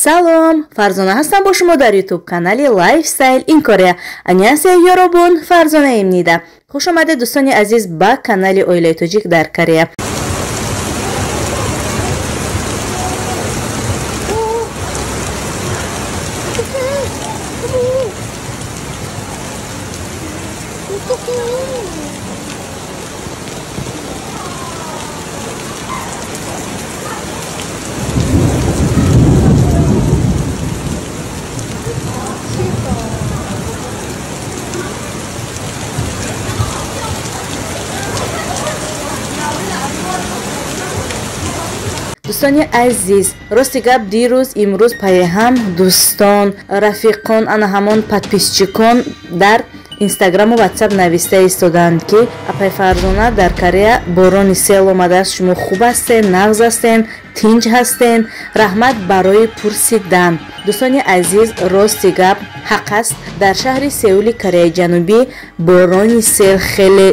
салом, Фарзона ҳастам бо шумо дар ютуб канали Lifestyle in Korea. Аньясия ёробун, Фарзона эмнида. Хуш омадед дӯстони азиз ба канали Оилаи Тоҷик дар Корея. дӯстони азиз, рости гап дирӯз имрӯз паяҳам дӯстон, рафиқон, ана ҳамон подписчикон дар инстаграму ватсап нависта истоданд ки апай Фарзона дар Корея борони сел омадааст, шумо хуб ҳастен, нағз ҳастен, тинҷ ҳастен, раҳмат барои пурсидан. дӯстони азиз, рости гап ҳақ аст, дар шаҳри Сеули Кореяи Ҷанубӣ борони сел хеле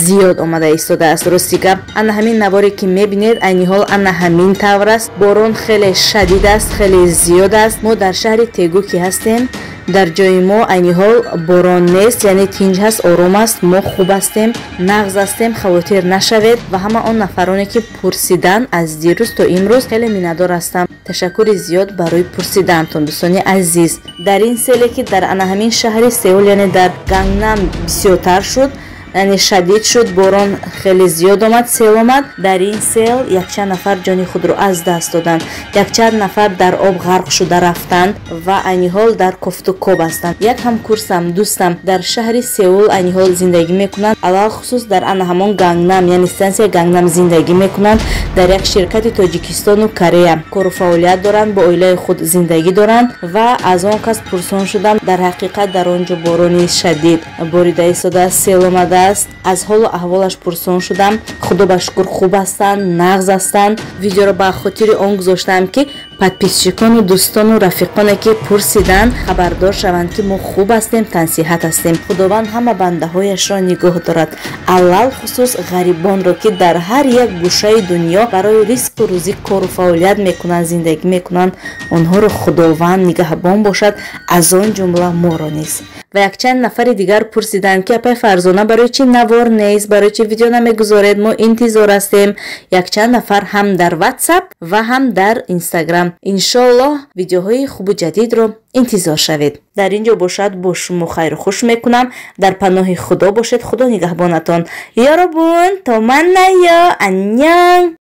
зиёд омада истодааст. рости гап ана ҳамин наворе ки мебинед айни ҳол ана ҳамин тавр аст. борон хеле шадид аст, хеле зиёд аст. мо дар шаҳри Тегу ки ҳастем, дар ҷои мо айни ҳол борон нест, яъне тинҷ ҳаст, ором аст, мо хуб ҳастем, нағз ҳастем, хавотир нашавед. ва ҳама он нафароне ки пурсидан аз дирӯз то имрӯз хеле миннатдор ҳастам. ташаккури зиёд барои пурсидантон дӯстони азиз. дар ин селе ки дар ана ҳамин шаҳри Сеул, яъне дар Гангнам бисёртар шуд, яъне шадид шуд, борон хеле зиёд омад, сел омад. дар ин сел якчанд нафар ҷони худро аз даст доданд, якчанд нафар дар об ғарқ шуда рафтанд ва айни ҳол дар кофту коб ҳастанд. як ҳамкурсам, дӯстам дар шаҳри Сеул айни ҳол зиндагӣ мекунанд, алал хусус дар ана ҳамон Гангнам, яъне стансия Гангнам зиндагӣ мекунанд. дар як ширкати Тоҷикистону Корея кору фаъолият доранд, бо оилаи худ зиндагӣ доранд. ва аз он кас пурсон шудам, дар ҳақиқат дар он ҷо борони шадид борида истодааст, сел омада. аз ҳолу аҳволаш пурсон шудам. худо ба шукр хуб ҳастанд, нағз ҳастанд. видеоро ба хотири он гузоштам ки подписчикону дӯстону рафиқоне ки пурсиданд хабардор шаванд ки мо хуб ҳастем, тансиҳат ҳастем. худованд ҳама бандаҳояшро нигоҳ дорад, алал хусус ғарибонро ки дар ҳар як гӯшаи дунё барои ризқу рӯзӣ кору фаъолият мекунанд, зиндагӣ мекунанд. онҳоро худованд нигаҳбон бошад, аз он ҷумла моро низ. ва якчанд нафари дигар пурсиданд ки апай Фарзона барои чи навор нест, барои чи видео намегузоред, мо интизор ҳастем. якчанд нафар ҳам дар ватсап ва ҳам дар инстаграм. иншоаллоҳ видеоҳои хубу ҷадидро интизор шавед. дар ин ҷо бошад бо шумо хайру хуш мекунам. дар паноҳи худо бошед. худо нигаҳбонатон. ёробун то ман наё аньян.